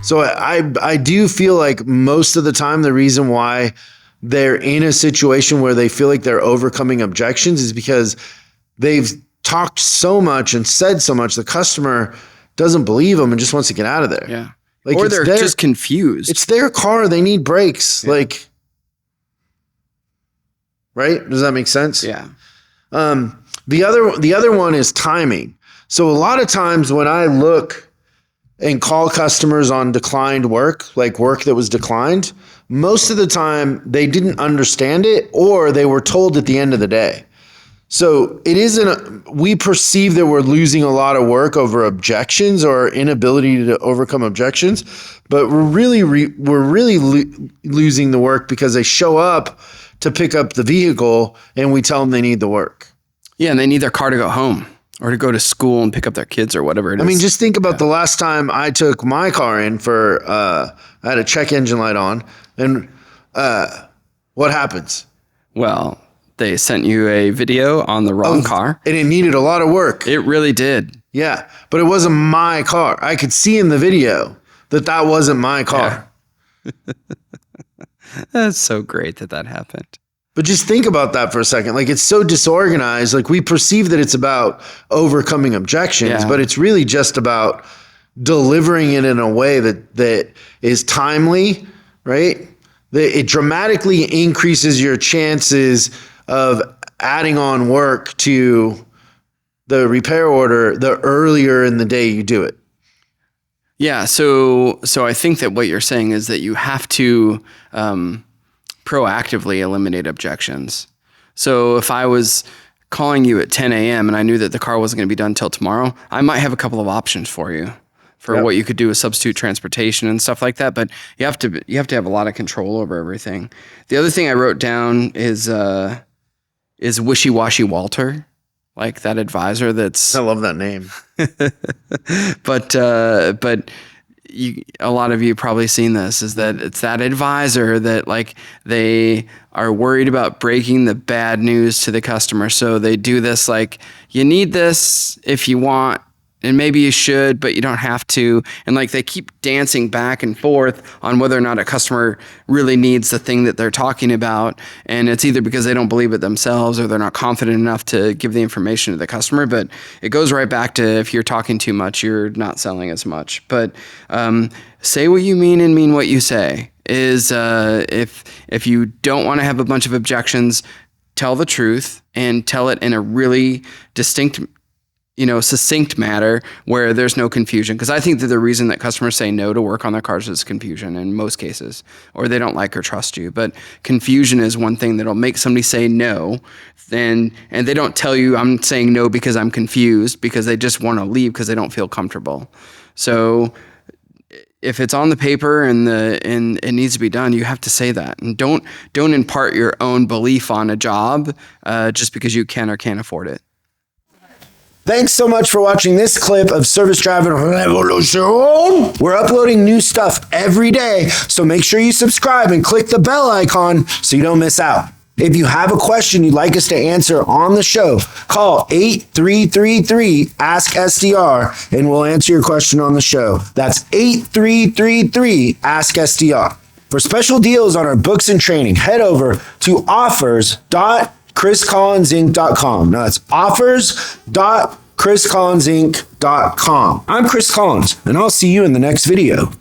So I do feel like most of the time the reason why they're in a situation where they feel like they're overcoming objections is because they've talked so much and said so much. The customer doesn't believe them and just wants to get out of there. Yeah. Like, or they're just confused. It's their car. They need brakes. Yeah. Like, right? Does that make sense? Yeah. The other one is timing. So a lot of times when I look and call customers on declined work, like work that was declined, most of the time they didn't understand it or they were told at the end of the day. So it isn't, we perceive that we're losing a lot of work over objections or inability to overcome objections, but we're really losing the work because they show up to pick up the vehicle and we tell them they need the work. Yeah, and they need their car to go home or to go to school and pick up their kids or whatever it is. I mean, just think about the last time I took my car in for, I had a check engine light on, and what happens? Well, they sent you a video on the wrong car. And it needed a lot of work. It really did. Yeah, but it wasn't my car. I could see in the video that wasn't my car. Yeah. That's so great that happened. But just think about that for a second. Like, it's so disorganized. Like, we perceive that it's about overcoming objections, but it's really just about delivering it in a way that is timely, right? It dramatically increases your chances of adding on work to the repair order the earlier in the day you do it. Yeah. So I think that what you're saying is that you have to proactively eliminate objections. So if I was calling you at 10 a.m. and I knew that the car wasn't going to be done till tomorrow, I might have a couple of options for you for what you could do with substitute transportation and stuff like that. But you have to have a lot of control over everything. The other thing I wrote down is Wishy-Washy Walter, like that advisor that's... I love that name. But a lot of you probably seen this, is that it's that advisor that, like, they are worried about breaking the bad news to the customer. So they do this, like, you need this if you want, and maybe you should, but you don't have to. And like, they keep dancing back and forth on whether or not a customer really needs the thing that they're talking about. And it's either because they don't believe it themselves or they're not confident enough to give the information to the customer. But it goes right back to, if you're talking too much, you're not selling as much. But say what you mean and mean what you say. Is if you don't want to have a bunch of objections, tell the truth and tell it in a really distinct, succinct manner where there's no confusion. Because I think that the reason that customers say no to work on their cars is confusion in most cases, or they don't like or trust you. But confusion is one thing that'll make somebody say no, and they don't tell you, I'm saying no because I'm confused, because they just want to leave because they don't feel comfortable. So if it's on the paper and it needs to be done, you have to say that. And don't impart your own belief on a job just because you can or can't afford it. Thanks so much for watching this clip of Service Driving Revolution. We're uploading new stuff every day, so make sure you subscribe and click the bell icon so you don't miss out. If you have a question you'd like us to answer on the show, call 8333-ASK-SDR and we'll answer your question on the show. That's 8333-ASK-SDR. For special deals on our books and training, head over to offers.chriscollinsinc.com. Now that's offers.chriscollinsinc.com. I'm Chris Collins, and I'll see you in the next video.